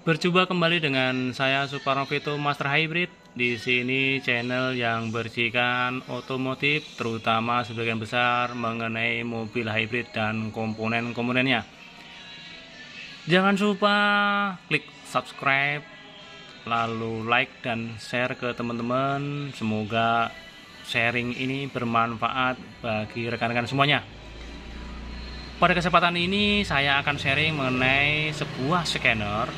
Berjumpa kembali dengan saya Suparnovito Master Hybrid. Di sini channel yang berisikan otomotif, terutama sebagian besar mengenai mobil hybrid dan komponen-komponennya. Jangan lupa klik subscribe, lalu like dan share ke teman-teman. Semoga sharing ini bermanfaat bagi rekan-rekan semuanya. Pada kesempatan ini saya akan sharing mengenai sebuah scanner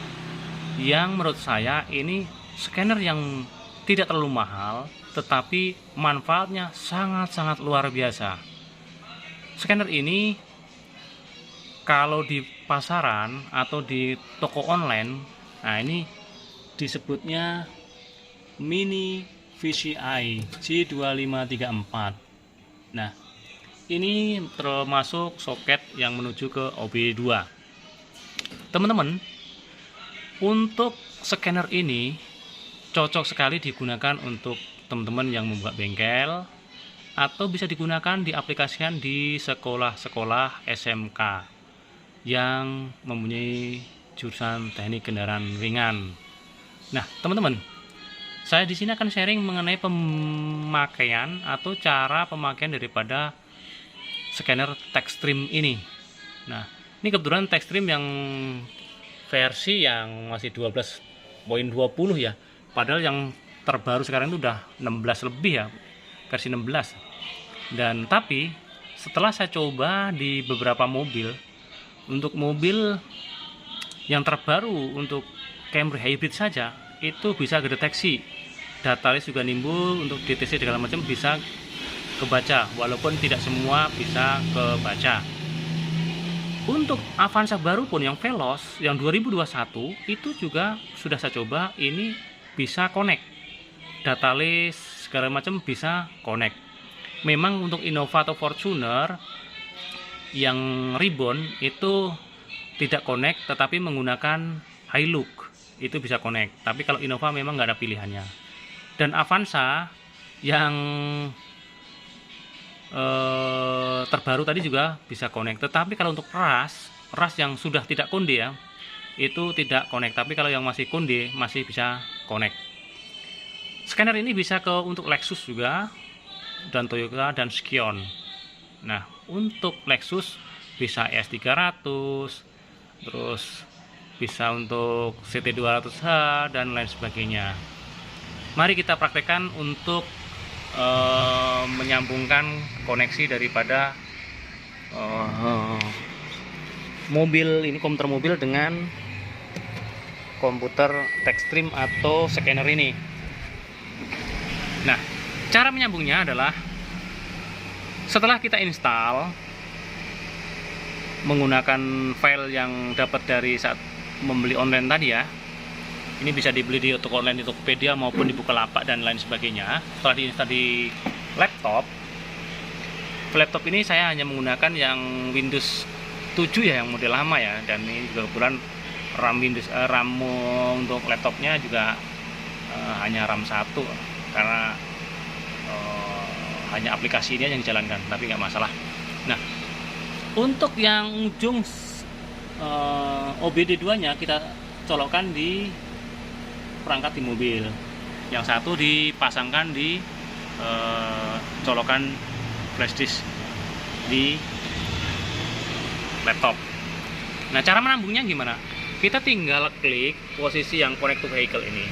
yang menurut saya ini scanner yang tidak terlalu mahal, tetapi manfaatnya sangat-sangat luar biasa. Scanner ini kalau di pasaran atau di toko online, nah ini disebutnya Mini VCI G2534. Nah, ini termasuk soket yang menuju ke OBD2. Teman-teman, untuk scanner ini cocok sekali digunakan untuk teman-teman yang membuat bengkel, atau bisa digunakan diaplikasikan di sekolah-sekolah SMK yang mempunyai jurusan teknik kendaraan ringan. Nah, teman-teman, saya di sini akan sharing mengenai pemakaian atau cara pemakaian daripada scanner Techstream ini. Nah, ini kebetulan Techstream yang versi yang masih 12.20 ya. Padahal yang terbaru sekarang itu udah 16 lebih ya, versi 16. Dan tapi setelah saya coba di beberapa mobil, untuk mobil yang terbaru untuk Camry Hybrid saja itu bisa kedeteksi. Data list juga nimbul, untuk DTC segala macam bisa kebaca, walaupun tidak semua bisa kebaca. Untuk Avanza baru pun yang Veloz yang 2021 itu juga sudah saya coba, ini bisa connect. Data list segala macam bisa connect. Memang untuk Innova atau Fortuner yang Ribbon itu tidak connect, tetapi menggunakan Hilux itu bisa connect. Tapi kalau Innova memang nggak ada pilihannya. Dan Avanza yang terbaru tadi juga bisa connect. Tetapi kalau untuk ras yang sudah tidak konde ya, itu tidak connect. Tapi kalau yang masih konde masih bisa connect. Scanner ini bisa untuk Lexus juga, dan Toyota dan Scion. Nah, untuk Lexus bisa ES300, terus bisa untuk CT200H dan lain sebagainya. Mari kita praktekkan untuk menyambungkan koneksi daripada mobil ini, komputer mobil dengan komputer Techstream atau scanner ini. Nah, cara menyambungnya adalah setelah kita install menggunakan file yang dapat dari saat membeli online tadi ya. Ini bisa dibeli di toko online, di Tokopedia maupun di Bukalapak dan lain sebagainya. Setelah diinstal di laptop ini saya hanya menggunakan yang Windows 7 ya, yang model lama ya. Dan ini juga kebetulan RAM untuk laptopnya juga hanya RAM 1, karena hanya aplikasi ini yang dijalankan, tapi nggak masalah. Nah, untuk yang ujung OBD2 nya kita colokkan di perangkat di mobil, yang satu dipasangkan di colokan flash disk di laptop. Nah, cara menambungnya gimana? Kita tinggal klik posisi yang connect to vehicle ini,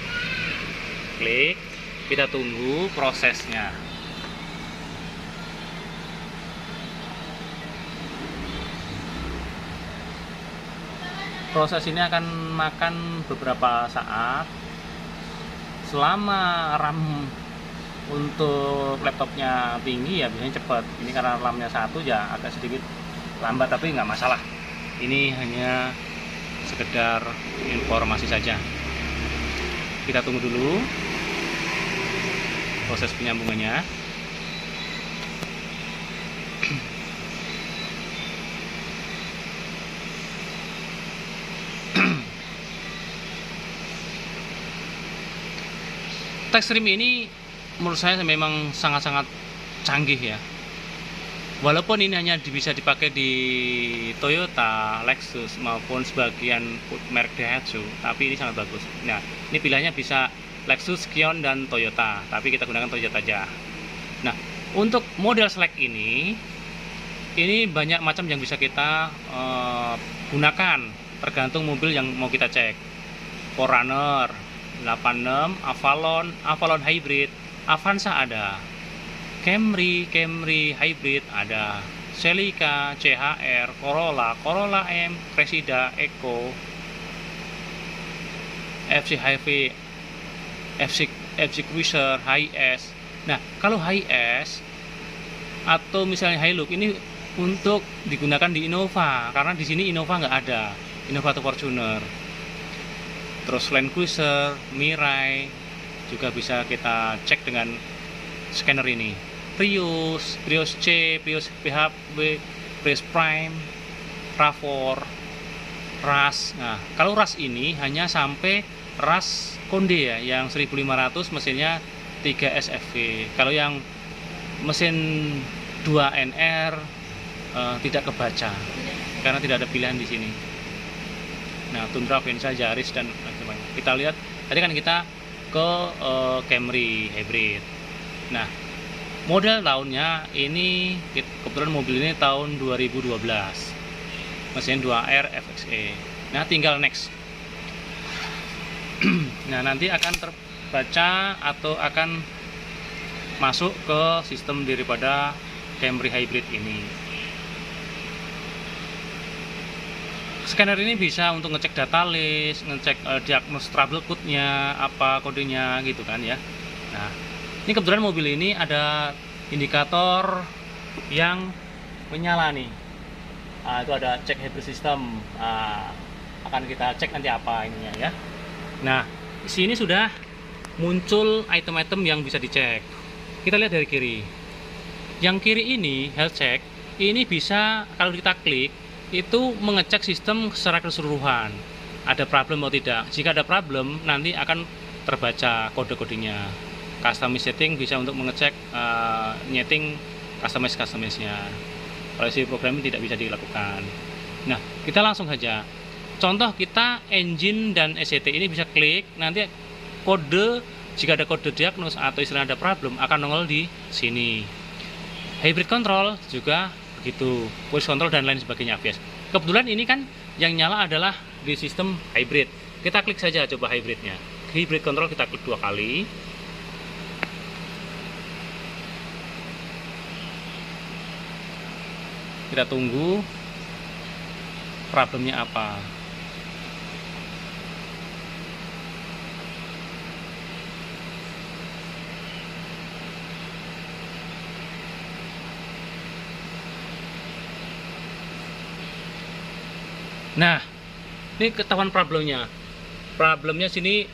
klik, kita tunggu prosesnya. Proses ini akan makan beberapa saat. Selama RAM untuk laptopnya tinggi ya biasanya cepat. Ini karena RAM-nya 1 ya agak sedikit lambat, tapi nggak masalah. Ini hanya sekedar informasi saja. Kita tunggu dulu proses penyambungannya. Techstream ini menurut saya memang sangat-sangat canggih ya. Walaupun ini hanya bisa dipakai di Toyota, Lexus maupun sebagian merek Daihatsu, tapi ini sangat bagus. Nah, ini pilihannya bisa Lexus, Kion, dan Toyota, tapi kita gunakan Toyota aja. Nah, untuk model Select ini banyak macam yang bisa kita gunakan, tergantung mobil yang mau kita cek. 4Runner, 86, Avalon Hybrid, Avanza ada, Camry Hybrid ada, Celica, CHR, Corolla M, Cressida, Eco, FC HV, FC Cruiser, Hiace. Nah, kalau Hiace atau misalnya Hilux ini untuk digunakan di Innova, karena di sini Innova nggak ada, Innova atau Fortuner. Terus Land Cruiser, Mirai juga bisa kita cek dengan scanner ini. Prius C, Prius PHV, Prius Prime, RAV4, RAS. Nah, kalau RAS ini hanya sampai RAS Konde ya, yang 1500 mesinnya 3 SFV. Kalau yang mesin 2NR tidak kebaca karena tidak ada pilihan di sini. Nah, Tundra, Venza, Yaris, dan macam-macam. Kita lihat tadi kan kita ke Camry Hybrid. Nah, model tahunnya ini kebetulan mobil ini tahun 2012, mesin 2R FXE. Nah, tinggal next. Nah, nanti akan terbaca atau akan masuk ke sistem daripada Camry Hybrid ini. Scanner ini bisa untuk ngecek data list, ngecek diagnos trouble code-nya, apa kodenya gitu kan ya. Nah, ini kebetulan mobil ini ada indikator yang menyala nih. Nah, itu ada cek hybrid system. Nah, akan kita cek nanti apa ininya ya. Nah, di sini sudah muncul item-item yang bisa dicek. Kita lihat dari kiri. Yang kiri ini health check, ini bisa kalau kita klik itu mengecek sistem secara keseluruhan, ada problem atau tidak. Jika ada problem, nanti akan terbaca kode-kodenya. Customize setting bisa untuk mengecek nyeting customize-nya. Kalau isi programming tidak bisa dilakukan. Nah, kita langsung saja. Contoh kita engine dan ECT ini bisa klik, nanti kode, jika ada kode diagnos atau istilah ada problem akan nongol di sini. Hybrid control juga begitu, voice control dan lain sebagainya. Kebetulan ini kan yang nyala adalah di sistem hybrid. Kita klik saja coba hybridnya. Hybrid control kita klik 2 kali. Kita tunggu problemnya apa. Nah, ini ketahuan problemnya. Problemnya sini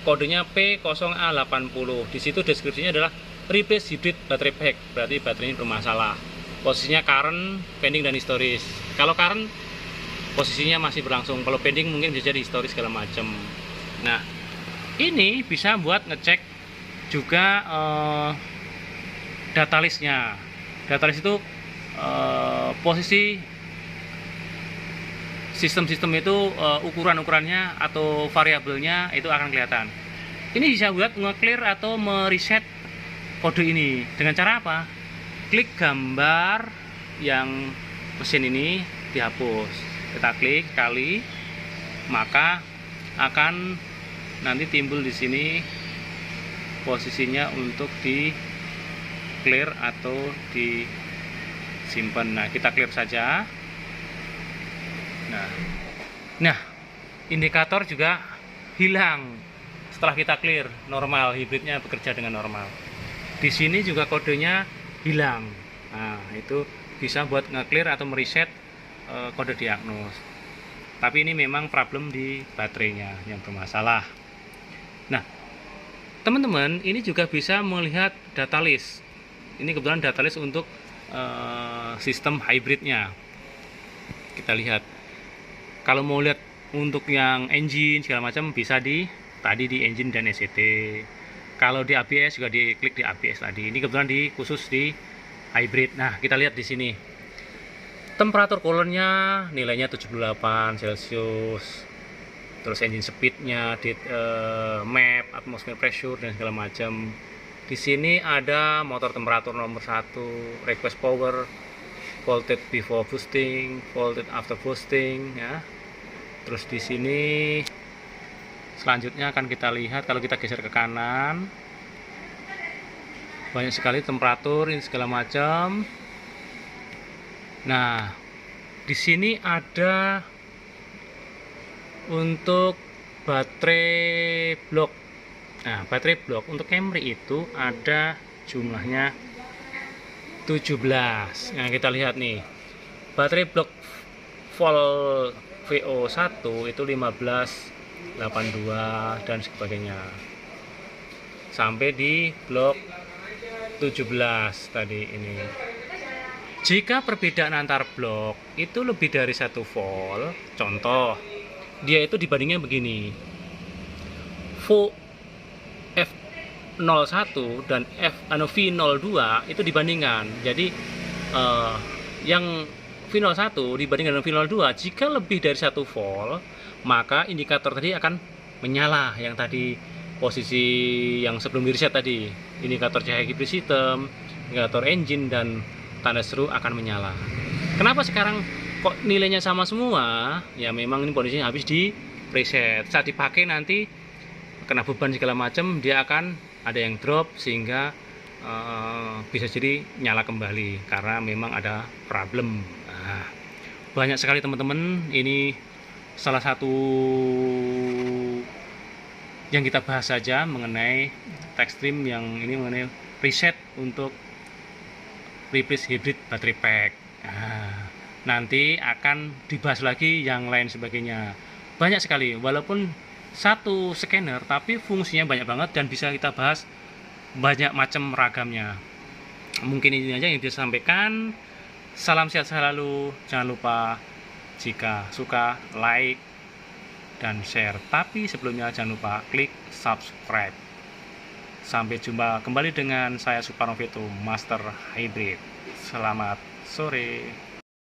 kodenya P0A80. Di situ deskripsinya adalah replace hybrid battery pack, berarti baterainya bermasalah. Posisinya current, pending, dan historis. Kalau current posisinya masih berlangsung, kalau pending mungkin bisa jadi historis segala macam. Nah, ini bisa buat ngecek juga data listnya. Data list itu posisi sistem-sistem itu ukuran-ukurannya atau variabelnya itu akan kelihatan. Ini bisa buat nge-clear atau mereset kode ini. Dengan cara apa? Klik gambar yang mesin ini dihapus. Kita klik kali, maka akan nanti timbul di sini posisinya untuk di clear atau disimpan. Nah, kita clear saja. Nah, indikator juga hilang setelah kita clear, normal, hibridnya bekerja dengan normal. Di sini juga kodenya hilang. Nah, itu bisa buat nge-clear atau mereset kode diagnos. Tapi ini memang problem di baterainya yang bermasalah. Nah, teman-teman, ini juga bisa melihat data list. Ini kebetulan data list untuk sistem hybridnya. Kita lihat. Kalau mau lihat untuk yang engine segala macam bisa tadi di engine dan ECT. Kalau di ABS juga diklik di ABS tadi. Ini kebetulan khusus di hybrid. Nah, kita lihat di sini. Temperatur coolernya nilainya 78 Celcius. Terus engine speednya, map, atmosphere pressure dan segala macam. Di sini ada motor temperatur nomor 1, request power, voltage before boosting, voltage after boosting ya. Terus di sini selanjutnya akan kita lihat kalau kita geser ke kanan. Banyak sekali temperatur ini segala macam. Nah, di sini ada untuk baterai blok. Nah, baterai blok untuk Camry itu ada jumlahnya 17. Nah, kita lihat nih. Baterai blok volt VO1 itu 1582 dan sebagainya. Sampai di blok 17 tadi ini. Jika perbedaan antar blok itu lebih dari 1 volt, contoh, dia itu dibandingnya begini. F01 dan V02 itu dibandingkan. Jadi yang V01 dibandingkan dengan V02, jika lebih dari 1 volt, maka indikator tadi akan menyala. Yang tadi posisi yang sebelum di reset tadi, indikator cahaya hybrid system, indikator engine dan tanda seru akan menyala. Kenapa sekarang kok nilainya sama semua? Ya memang ini kondisinya habis di preset. Saat dipakai nanti kena beban segala macam, dia akan ada yang drop sehingga bisa jadi nyala kembali karena memang ada problem. Nah, banyak sekali teman-teman, ini salah satu yang kita bahas saja mengenai Techstream yang ini mengenai preset untuk replace hybrid battery pack. Nah, nanti akan dibahas lagi yang lain sebagainya. Banyak sekali, walaupun satu scanner tapi fungsinya banyak banget dan bisa kita bahas banyak macam ragamnya. Mungkin ini aja yang bisa sampaikan. Salam sehat selalu. Jangan lupa jika suka like dan share. Tapi sebelumnya jangan lupa klik subscribe. Sampai jumpa kembali dengan saya Suparno Veto Master Hybrid. Selamat sore.